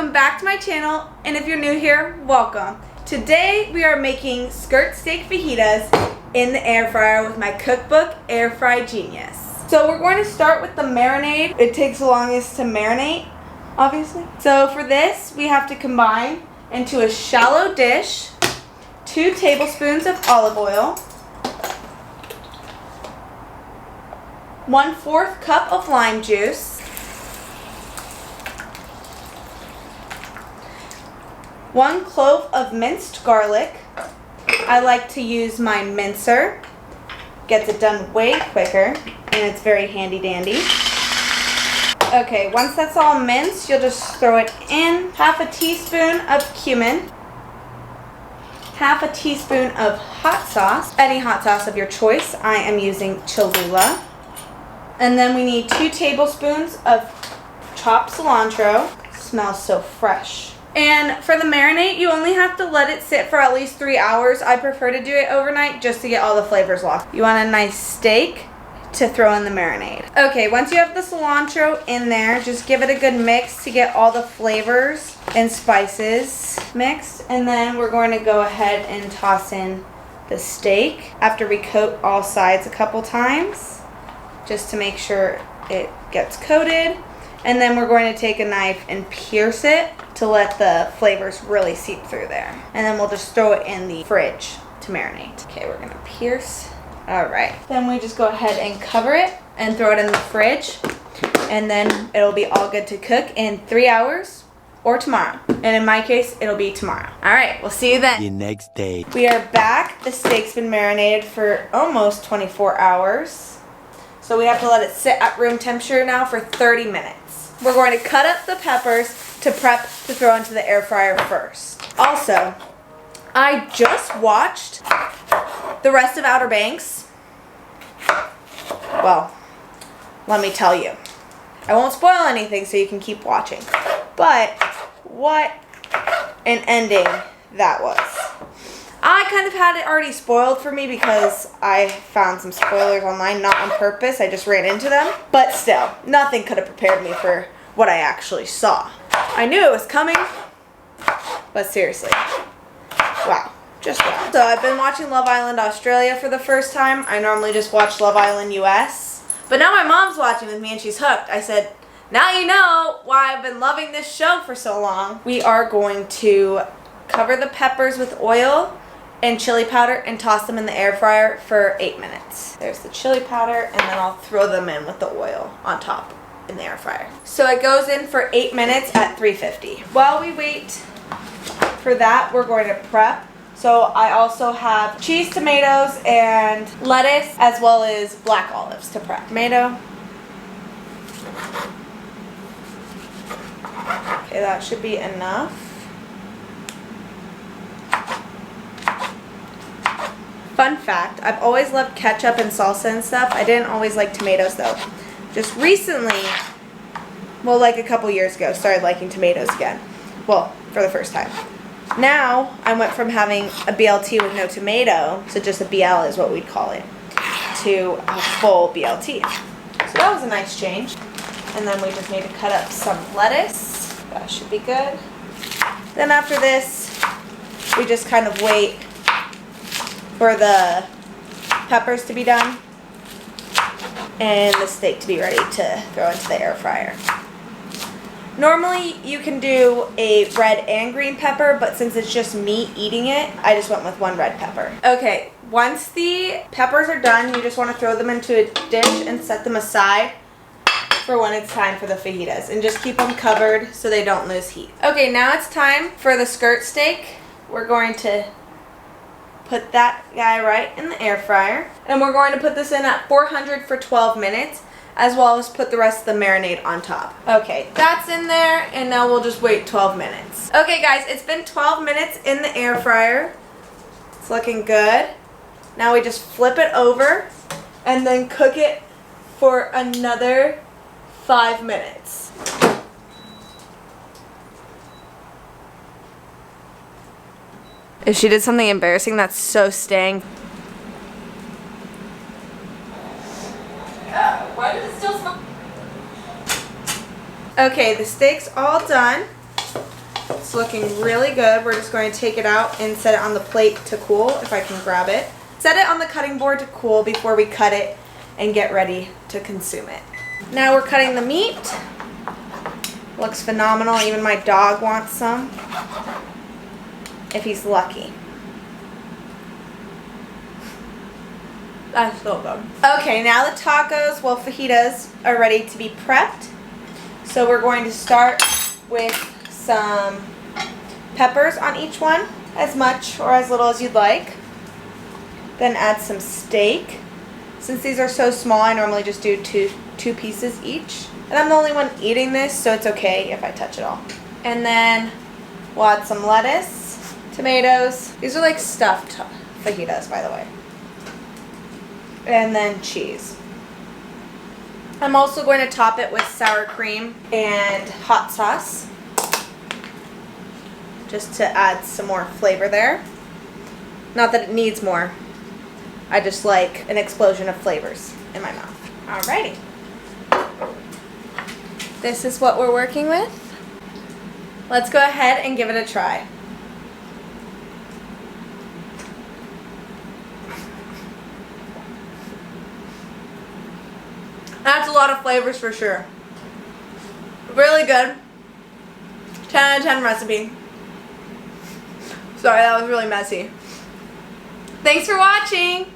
welcome back to my channel, and if you're new here, welcome. Today we are making skirt steak fajitas in the air fryer with my cookbook, Air Fry Genius. So we're going to start with the marinade. It takes the longest to marinate, obviously. So for this, we have to combine into a shallow dish 2 tablespoons of olive oil, 1/4 cup of lime juice, 1 clove of minced garlic. I like to use my mincer. Gets it done way quicker, and it's very handy dandy. Okay, once that's all minced, you'll just throw it in. 1/2 teaspoon of cumin, 1/2 teaspoon of hot sauce, any hot sauce of your choice. I am using Cholula. And then we need 2 tablespoons of chopped cilantro. It smells so fresh. And for the marinade, you only have to let it sit for at least 3 hours. I prefer to do it overnight just to get all the flavors locked. You want a nice steak to throw in the marinade. Okay, once you have the cilantro in there, just give it a good mix to get all the flavors and spices mixed. And then we're going to go ahead and toss in the steak after we coat all sides a couple times, just to make sure it gets coated. And then we're going to take a knife and pierce it to let the flavors really seep through there. And then we'll just throw it in the fridge to marinate. Okay, we're gonna pierce. All right. Then we just go ahead and cover it and throw it in the fridge. And then it'll be all good to cook in 3 hours or tomorrow. And in my case, it'll be tomorrow. All right, we'll see you then. The next day. We are back. The steak's been marinated for almost 24 hours. So we have to let it sit at room temperature now for 30 minutes. We're going to cut up the peppers to prep to throw into the air fryer first. Also, I just watched the rest of Outer Banks. Well, let me tell you. I won't spoil anything so you can keep watching. But what an ending that was. I kind of had it already spoiled for me because I found some spoilers online, not on purpose. I just ran into them. But still, nothing could have prepared me for what I actually saw. I knew it was coming, but seriously, wow, just wow. So I've been watching Love Island Australia for the first time. I normally just watch Love Island US, but now my mom's watching with me and she's hooked. I said, now you know why I've been loving this show for so long. We are going to cover the peppers with oil and chili powder and toss them in the air fryer for 8 minutes. There's the chili powder, and then I'll throw them in with the oil on top in the air fryer. So it goes in for 8 minutes at 350. While we wait for that, we're going to prep. So I also have cheese, tomatoes, and lettuce, as well as black olives to prep. Tomato. Okay, that should be enough. Fun fact, I've always loved ketchup and salsa and stuff. I didn't always like tomatoes though. Just recently, well, like a couple years ago, started liking tomatoes again. Well, for the first time. Now, I went from having a BLT with no tomato, so just a BL is what we'd call it, to a full BLT. So that was a nice change. And then we just need to cut up some lettuce. That should be good. Then after this, we just kind of wait for the peppers to be done and the steak to be ready to throw into the air fryer. Normally you can do a red and green pepper, but since it's just me eating it, I just went with 1 red pepper. Okay, once the peppers are done, you just want to throw them into a dish and set them aside for when it's time for the fajitas, and just keep them covered so they don't lose heat. Okay, now it's time for the skirt steak. We're going to put that guy right in the air fryer, and we're going to put this in at 400 for 12 minutes, as well as put the rest of the marinade on top. Okay, that's in there, and now we'll just wait 12 minutes. Okay guys, it's been 12 minutes in the air fryer. It's looking good. Now we just flip it over and then cook it for another 5 minutes. If she did something embarrassing, that's so staying. Why does it still smell? Okay, the steak's all done. It's looking really good. We're just going to take it out and set it on the plate to cool, if I can grab it. Set it on the cutting board to cool before we cut it and get ready to consume it. Now we're cutting the meat. Looks phenomenal. Even my dog wants some, if he's lucky. That's so good. Okay, now the tacos, well, fajitas are ready to be prepped. So we're going to start with some peppers on each one, as much or as little as you'd like. Then add some steak. Since these are so small, I normally just do two pieces each. And I'm the only one eating this, so it's okay if I touch it all. And then we'll add some lettuce, tomatoes. These are like stuffed fajitas, by the way. And then cheese. I'm also going to top it with sour cream and hot sauce, just to add some more flavor there. Not that it needs more. I just like an explosion of flavors in my mouth. Alrighty. This is what we're working with. Let's go ahead and give it a try. That's a lot of flavors for sure. Really good. 10 out of 10 recipe. Sorry, that was really messy. Thanks for watching.